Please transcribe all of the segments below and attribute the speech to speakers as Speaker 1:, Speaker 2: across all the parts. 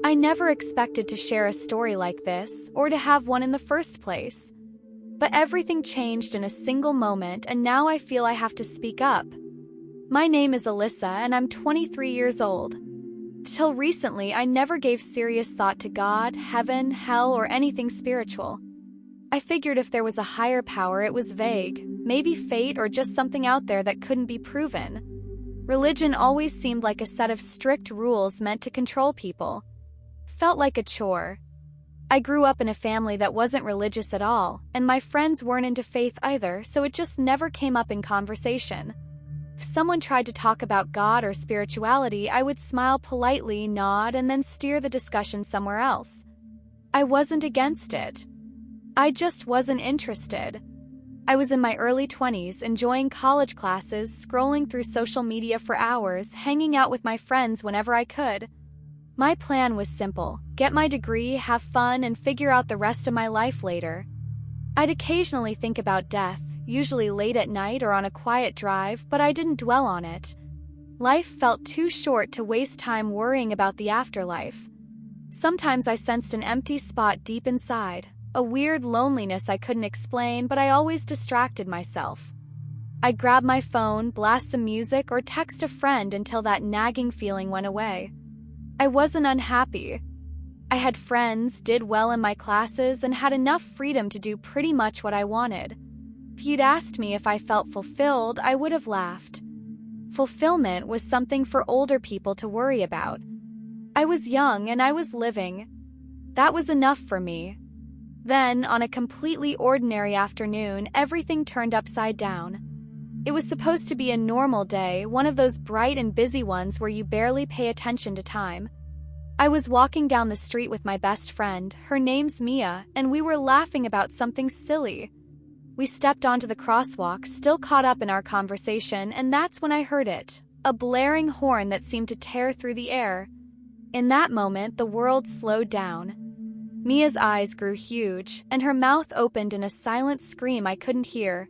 Speaker 1: I never expected to share a story like this, or to have one in the first place. But everything changed in a single moment, and now I feel I have to speak up. My name is Alyssa, and I'm 23 years old. Till recently, I never gave serious thought to God, heaven, hell, or anything spiritual. I figured if there was a higher power, it was vague, maybe fate or just something out there that couldn't be proven. Religion always seemed like a set of strict rules meant to control people. Felt like a chore. I grew up in a family that wasn't religious at all, and my friends weren't into faith either, so it just never came up in conversation. If someone tried to talk about God or spirituality, I would smile politely, nod, and then steer the discussion somewhere else. I wasn't against it. I just wasn't interested. I was in my early 20s, enjoying college classes, scrolling through social media for hours, hanging out with my friends whenever I could. My plan was simple: get my degree, have fun, and figure out the rest of my life later. I'd occasionally think about death, usually late at night or on a quiet drive, but I didn't dwell on it. Life felt too short to waste time worrying about the afterlife. Sometimes I sensed an empty spot deep inside, a weird loneliness I couldn't explain, but I always distracted myself. I'd grab my phone, blast some music, or text a friend until that nagging feeling went away. I wasn't unhappy. I had friends, did well in my classes, and had enough freedom to do pretty much what I wanted. If you'd asked me if I felt fulfilled, I would have laughed. Fulfillment was something for older people to worry about. I was young and I was living. That was enough for me. Then, on a completely ordinary afternoon, everything turned upside down. It was supposed to be a normal day, one of those bright and busy ones where you barely pay attention to time. I was walking down the street with my best friend, her name's Mia, and we were laughing about something silly. We stepped onto the crosswalk, still caught up in our conversation, and that's when I heard it, a blaring horn that seemed to tear through the air. In that moment, the world slowed down. Mia's eyes grew huge, and her mouth opened in a silent scream I couldn't hear.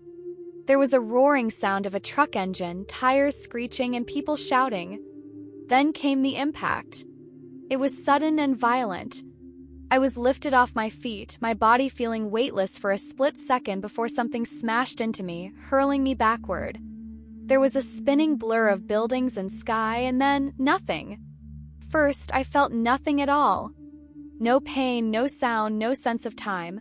Speaker 1: There was a roaring sound of a truck engine, tires screeching, and people shouting. Then came the impact. It was sudden and violent. I was lifted off my feet, my body feeling weightless for a split second before something smashed into me, hurling me backward. There was a spinning blur of buildings and sky, and then nothing. First, I felt nothing at all. No pain, no sound, no sense of time.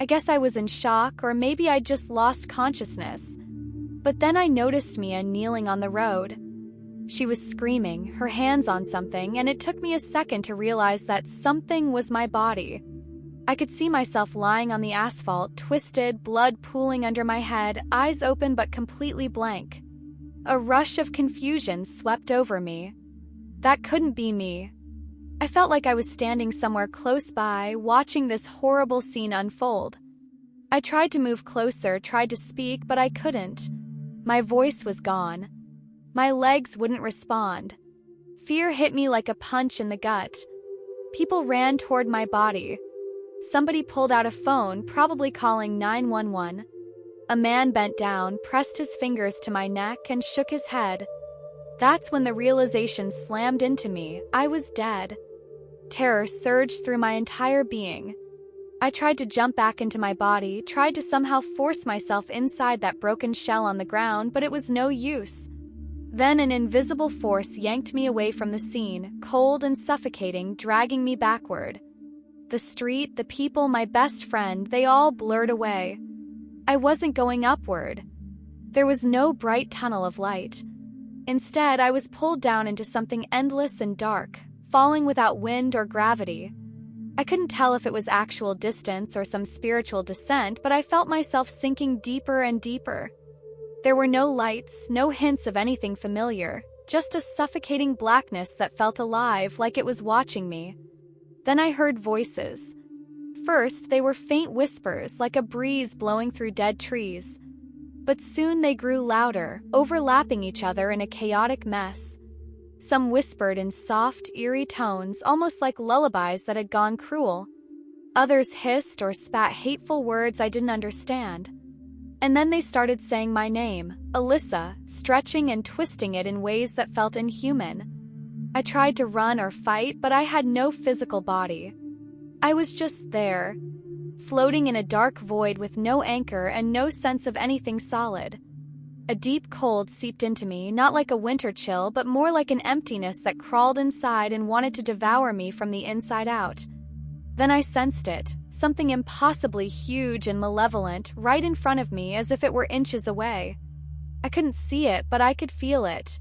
Speaker 1: I guess I was in shock, or maybe I'd just lost consciousness. But then I noticed Mia kneeling on the road. She was screaming, her hands on something, and it took me a second to realize that something was my body. I could see myself lying on the asphalt, twisted, blood pooling under my head, eyes open but completely blank. A rush of confusion swept over me. That couldn't be me. I felt like I was standing somewhere close by, watching this horrible scene unfold. I tried to move closer, tried to speak, but I couldn't. My voice was gone. My legs wouldn't respond. Fear hit me like a punch in the gut. People ran toward my body. Somebody pulled out a phone, probably calling 911. A man bent down, pressed his fingers to my neck, and shook his head. That's when the realization slammed into me. I was dead. Terror surged through my entire being. I tried to jump back into my body, tried to somehow force myself inside that broken shell on the ground, but it was no use. Then an invisible force yanked me away from the scene, cold and suffocating, dragging me backward. The street, the people, my best friend, they all blurred away. I wasn't going upward. There was no bright tunnel of light. Instead, I was pulled down into something endless and dark, falling without wind or gravity. I couldn't tell if it was actual distance or some spiritual descent, but I felt myself sinking deeper and deeper. There were no lights, no hints of anything familiar, just a suffocating blackness that felt alive, like it was watching me. Then I heard voices. First, they were faint whispers, like a breeze blowing through dead trees. But soon they grew louder, overlapping each other in a chaotic mess. Some whispered in soft, eerie tones, almost like lullabies that had gone cruel. Others hissed or spat hateful words I didn't understand. And then they started saying my name, Alyssa, stretching and twisting it in ways that felt inhuman. I tried to run or fight, but I had no physical body. I was just there, floating in a dark void with no anchor and no sense of anything solid. A deep cold seeped into me, not like a winter chill, but more like an emptiness that crawled inside and wanted to devour me from the inside out. Then I sensed it, something impossibly huge and malevolent, right in front of me as if it were inches away. I couldn't see it, but I could feel it.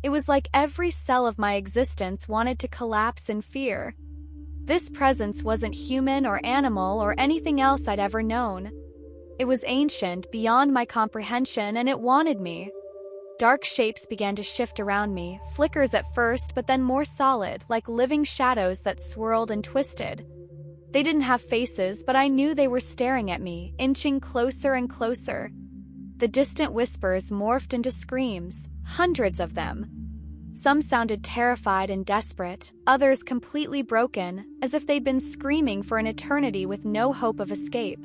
Speaker 1: It was like every cell of my existence wanted to collapse in fear. This presence wasn't human or animal or anything else I'd ever known. It was ancient, beyond my comprehension, and it wanted me. Dark shapes began to shift around me, flickers at first, but then more solid, like living shadows that swirled and twisted. They didn't have faces, but I knew they were staring at me, inching closer and closer. The distant whispers morphed into screams, hundreds of them. Some sounded terrified and desperate, others completely broken, as if they'd been screaming for an eternity with no hope of escape.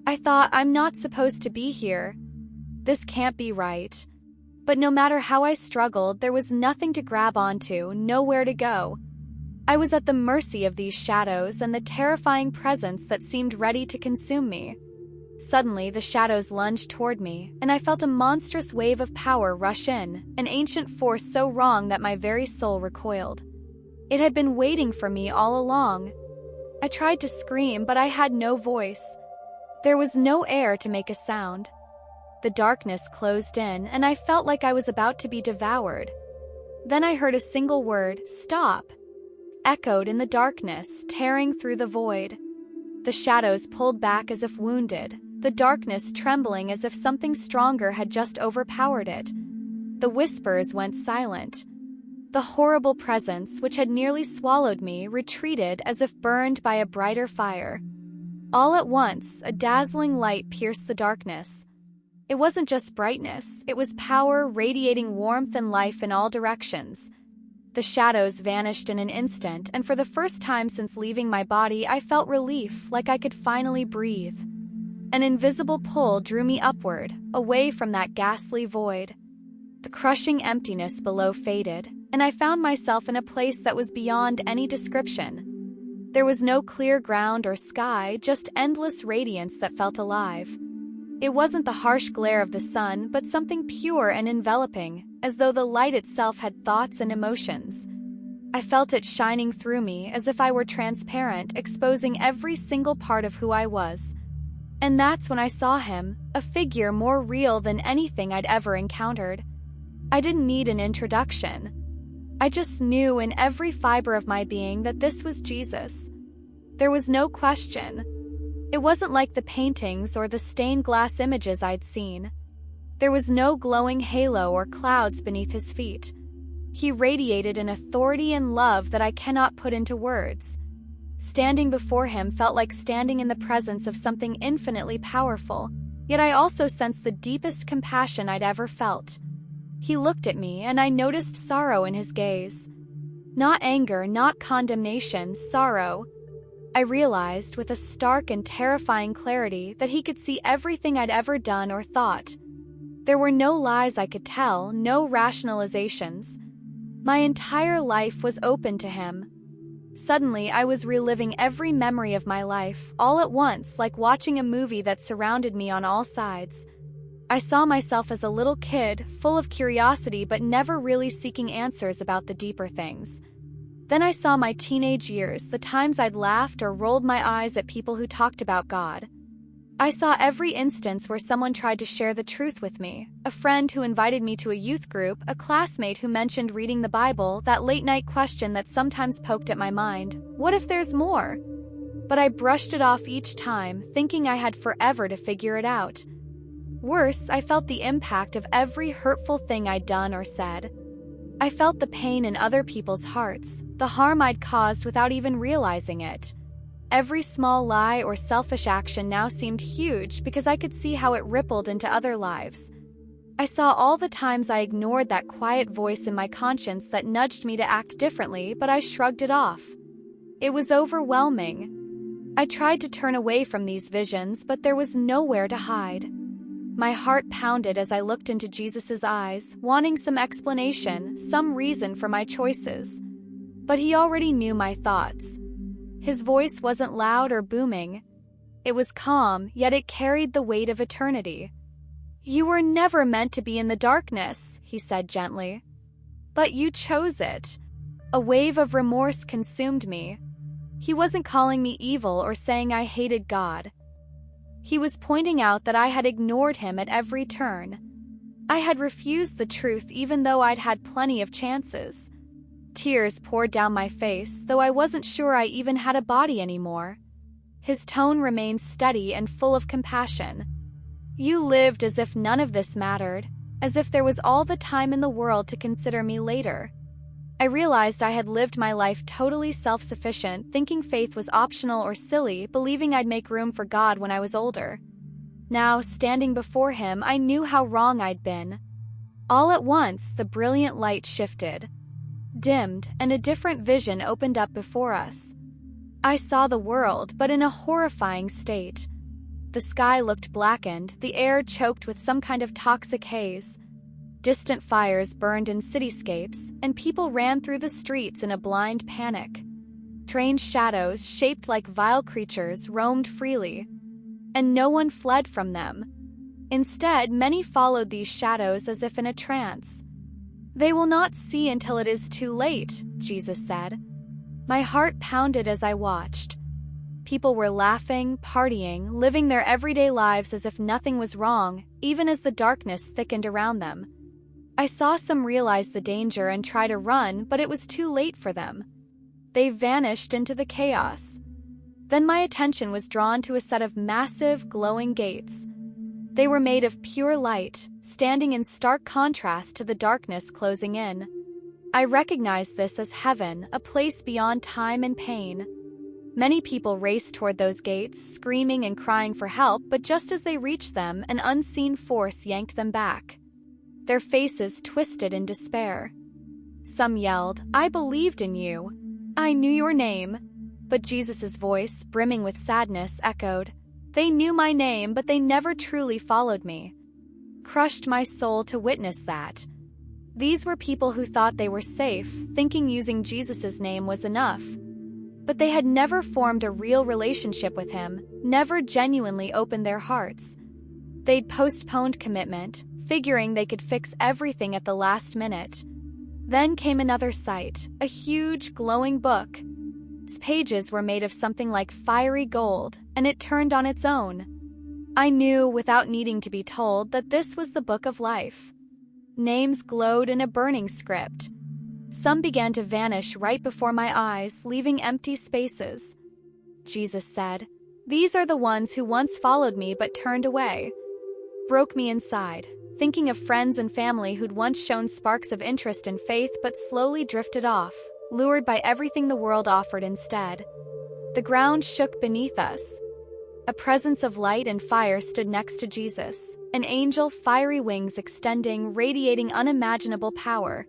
Speaker 1: I thought, I'm not supposed to be here. This can't be right. But no matter how I struggled, there was nothing to grab onto, nowhere to go. I was at the mercy of these shadows and the terrifying presence that seemed ready to consume me. Suddenly, the shadows lunged toward me, and I felt a monstrous wave of power rush in, an ancient force so wrong that my very soul recoiled. It had been waiting for me all along. I tried to scream, but I had no voice. There was no air to make a sound. The darkness closed in, and I felt like I was about to be devoured. Then I heard a single word, "Stop," echoed in the darkness, tearing through the void. The shadows pulled back as if wounded, the darkness trembling as if something stronger had just overpowered it. The whispers went silent. The horrible presence, which had nearly swallowed me, retreated as if burned by a brighter fire. All at once, a dazzling light pierced the darkness. It wasn't just brightness, it was power radiating warmth and life in all directions. The shadows vanished in an instant, and for the first time since leaving my body, I felt relief, like I could finally breathe. An invisible pull drew me upward, away from that ghastly void. The crushing emptiness below faded, and I found myself in a place that was beyond any description. There was no clear ground or sky, just endless radiance that felt alive. It wasn't the harsh glare of the sun, but something pure and enveloping, as though the light itself had thoughts and emotions. I felt it shining through me as if I were transparent, exposing every single part of who I was. And that's when I saw him, a figure more real than anything I'd ever encountered. I didn't need an introduction. I just knew in every fiber of my being that this was Jesus. There was no question. It wasn't like the paintings or the stained glass images I'd seen. There was no glowing halo or clouds beneath his feet. He radiated an authority and love that I cannot put into words. Standing before him felt like standing in the presence of something infinitely powerful, yet I also sensed the deepest compassion I'd ever felt. He looked at me, and I noticed sorrow in his gaze. Not anger, not condemnation, sorrow. I realized, with a stark and terrifying clarity, that he could see everything I'd ever done or thought. There were no lies I could tell, no rationalizations. My entire life was open to him. Suddenly, I was reliving every memory of my life, all at once, like watching a movie that surrounded me on all sides. I saw myself as a little kid, full of curiosity but never really seeking answers about the deeper things. Then I saw my teenage years, the times I'd laughed or rolled my eyes at people who talked about God. I saw every instance where someone tried to share the truth with me, a friend who invited me to a youth group, a classmate who mentioned reading the Bible, that late-night question that sometimes poked at my mind, what if there's more? But I brushed it off each time, thinking I had forever to figure it out. Worse, I felt the impact of every hurtful thing I'd done or said. I felt the pain in other people's hearts, the harm I'd caused without even realizing it. Every small lie or selfish action now seemed huge because I could see how it rippled into other lives. I saw all the times I ignored that quiet voice in my conscience that nudged me to act differently, but I shrugged it off. It was overwhelming. I tried to turn away from these visions, but there was nowhere to hide. My heart pounded as I looked into Jesus' eyes, wanting some explanation, some reason for my choices. But he already knew my thoughts. His voice wasn't loud or booming. It was calm, yet it carried the weight of eternity. "You were never meant to be in the darkness," he said gently. "But you chose it." A wave of remorse consumed me. He wasn't calling me evil or saying I hated God. He was pointing out that I had ignored him at every turn. I had refused the truth even though I'd had plenty of chances. Tears poured down my face, though I wasn't sure I even had a body anymore. His tone remained steady and full of compassion. "You lived as if none of this mattered, as if there was all the time in the world to consider me later." I realized I had lived my life totally self-sufficient, thinking faith was optional or silly, believing I'd make room for God when I was older. Now, standing before him, I knew how wrong I'd been. All at once, the brilliant light shifted, dimmed, and a different vision opened up before us. I saw the world, but in a horrifying state. The sky looked blackened, the air choked with some kind of toxic haze. Distant fires burned in cityscapes, and people ran through the streets in a blind panic. Strange shadows, shaped like vile creatures, roamed freely, and no one fled from them. Instead, many followed these shadows as if in a trance. "They will not see until it is too late," Jesus said. My heart pounded as I watched. People were laughing, partying, living their everyday lives as if nothing was wrong, even as the darkness thickened around them. I saw some realize the danger and try to run, but it was too late for them. They vanished into the chaos. Then my attention was drawn to a set of massive, glowing gates. They were made of pure light, standing in stark contrast to the darkness closing in. I recognized this as heaven, a place beyond time and pain. Many people raced toward those gates, screaming and crying for help, but just as they reached them, an unseen force yanked them back. Their faces twisted in despair. Some yelled, "I believed in you. I knew your name." But Jesus' voice, brimming with sadness, echoed, "They knew my name, but they never truly followed me." Crushed my soul to witness that. These were people who thought they were safe, thinking using Jesus' name was enough. But they had never formed a real relationship with him, never genuinely opened their hearts. They'd postponed commitment, figuring they could fix everything at the last minute. Then came another sight, a huge, glowing book. Its pages were made of something like fiery gold, and it turned on its own. I knew, without needing to be told, that this was the Book of Life. Names glowed in a burning script. Some began to vanish right before my eyes, leaving empty spaces. Jesus said, "These are the ones who once followed me but turned away." Broke me inside, thinking of friends and family who'd once shown sparks of interest and faith but slowly drifted off, lured by everything the world offered instead. The ground shook beneath us. A presence of light and fire stood next to Jesus, an angel, fiery wings extending, radiating unimaginable power.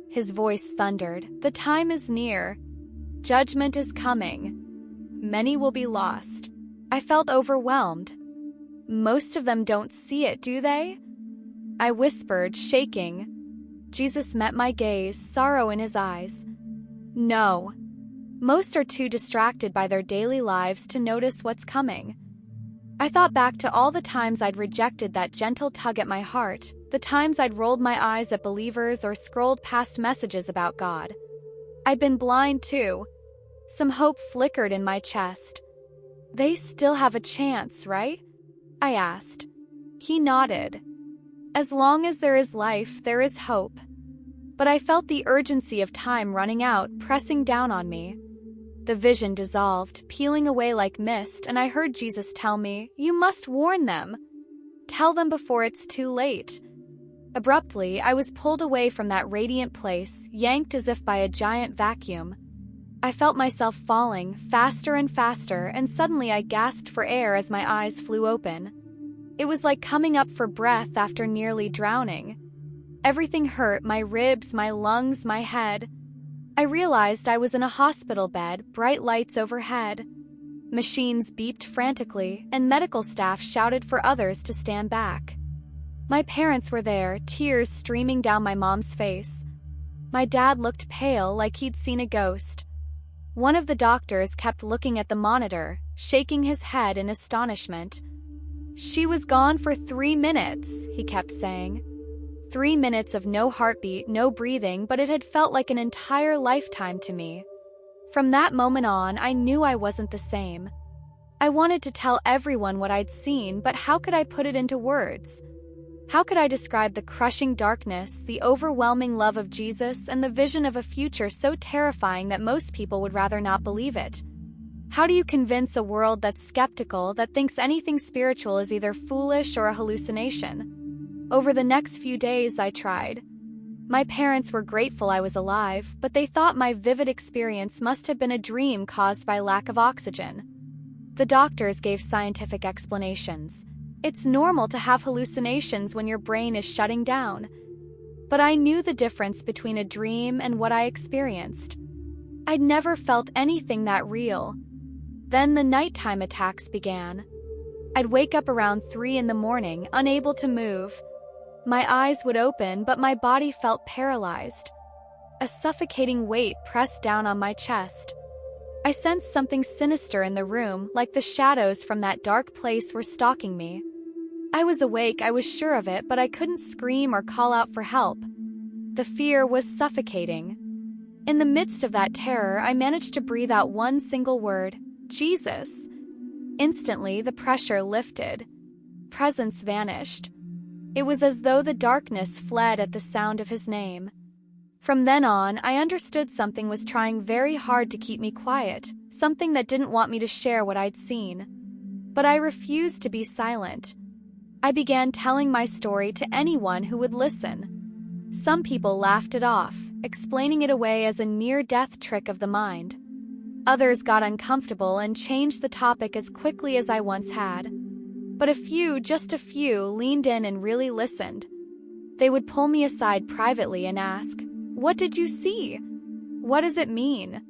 Speaker 1: His voice thundered, "The time is near. Judgment is coming. Many will be lost." I felt overwhelmed. "Most of them don't see it, do they?" I whispered, shaking. Jesus met my gaze, sorrow in his eyes. "No. Most are too distracted by their daily lives to notice what's coming." I thought back to all the times I'd rejected that gentle tug at my heart, the times I'd rolled my eyes at believers or scrolled past messages about God. I'd been blind too. Some hope flickered in my chest. "They still have a chance, right?" I asked. He nodded. "As long as there is life, there is hope." But I felt the urgency of time running out, pressing down on me. The vision dissolved, peeling away like mist, and I heard Jesus tell me, "You must warn them. Tell them before it's too late." Abruptly, I was pulled away from that radiant place, yanked as if by a giant vacuum. I felt myself falling, faster and faster, and suddenly I gasped for air as my eyes flew open. It was like coming up for breath after nearly drowning. Everything hurt, my ribs, my lungs, my head. I realized I was in a hospital bed, bright lights overhead. Machines beeped frantically, and medical staff shouted for others to stand back. My parents were there, tears streaming down my mom's face. My dad looked pale, like he'd seen a ghost. One of the doctors kept looking at the monitor, shaking his head in astonishment. "She was gone for 3 minutes," he kept saying. 3 minutes of no heartbeat, no breathing, but it had felt like an entire lifetime to me. From that moment on, I knew I wasn't the same. I wanted to tell everyone what I'd seen, but how could I put it into words? How could I describe the crushing darkness, the overwhelming love of Jesus, and the vision of a future so terrifying that most people would rather not believe it? How do you convince a world that's skeptical, that thinks anything spiritual is either foolish or a hallucination? Over the next few days, I tried. My parents were grateful I was alive, but they thought my vivid experience must have been a dream caused by lack of oxygen. The doctors gave scientific explanations. It's normal to have hallucinations when your brain is shutting down. But I knew the difference between a dream and what I experienced. I'd never felt anything that real. Then the nighttime attacks began. I'd wake up around 3 in the morning, unable to move. My eyes would open, but my body felt paralyzed. A suffocating weight pressed down on my chest. I sensed something sinister in the room, like the shadows from that dark place were stalking me. I was awake, I was sure of it, but I couldn't scream or call out for help. The fear was suffocating. In the midst of that terror, I managed to breathe out one single word: Jesus. Instantly, the pressure lifted. Presence vanished. It was as though the darkness fled at the sound of his name. From then on, I understood something was trying very hard to keep me quiet, something that didn't want me to share what I'd seen. But I refused to be silent. I began telling my story to anyone who would listen. Some people laughed it off, explaining it away as a near-death trick of the mind. Others got uncomfortable and changed the topic as quickly as I once had. But a few, just a few, leaned in and really listened. They would pull me aside privately and ask, "What did you see? What does it mean?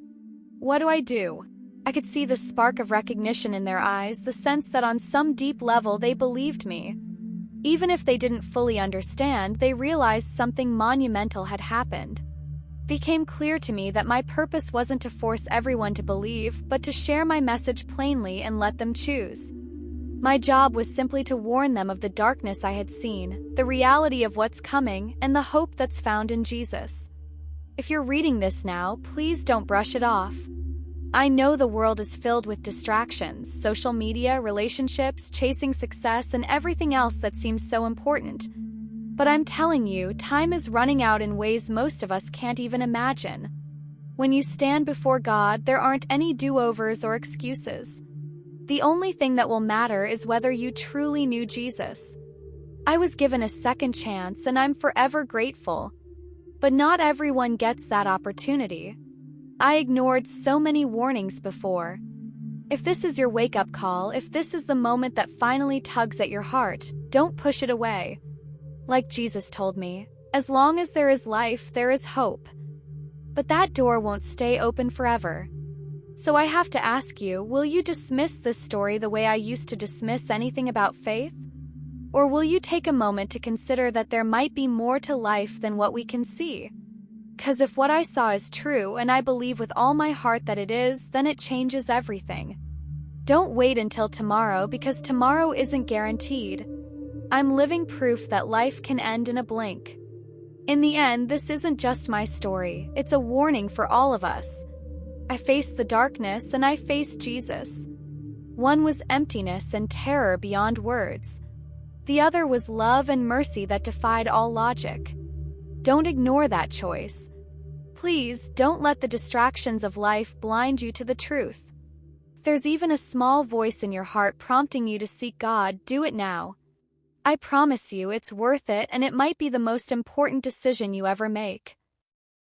Speaker 1: What do I do?" I could see the spark of recognition in their eyes, the sense that on some deep level they believed me. Even if they didn't fully understand, they realized something monumental had happened. It became clear to me that my purpose wasn't to force everyone to believe, but to share my message plainly and let them choose. My job was simply to warn them of the darkness I had seen, the reality of what's coming, and the hope that's found in Jesus. If you're reading this now, please don't brush it off. I know the world is filled with distractions, social media, relationships, chasing success, and everything else that seems so important. But I'm telling you, time is running out in ways most of us can't even imagine. When you stand before God, there aren't any do-overs or excuses. The only thing that will matter is whether you truly knew Jesus. I was given a second chance, and I'm forever grateful. But not everyone gets that opportunity. I ignored so many warnings before. If this is your wake-up call, if this is the moment that finally tugs at your heart, don't push it away. Like Jesus told me, as long as there is life, there is hope. But that door won't stay open forever. So I have to ask you, will you dismiss this story the way I used to dismiss anything about faith? Or will you take a moment to consider that there might be more to life than what we can see? 'Cause if what I saw is true, and I believe with all my heart that it is, then it changes everything. Don't wait until tomorrow, because tomorrow isn't guaranteed. I'm living proof that life can end in a blink. In the end, this isn't just my story, it's a warning for all of us. I faced the darkness, and I faced Jesus. One was emptiness and terror beyond words. The other was love and mercy that defied all logic. Don't ignore that choice. Please, don't let the distractions of life blind you to the truth. If there's even a small voice in your heart prompting you to seek God, do it now. I promise you it's worth it, and it might be the most important decision you ever make.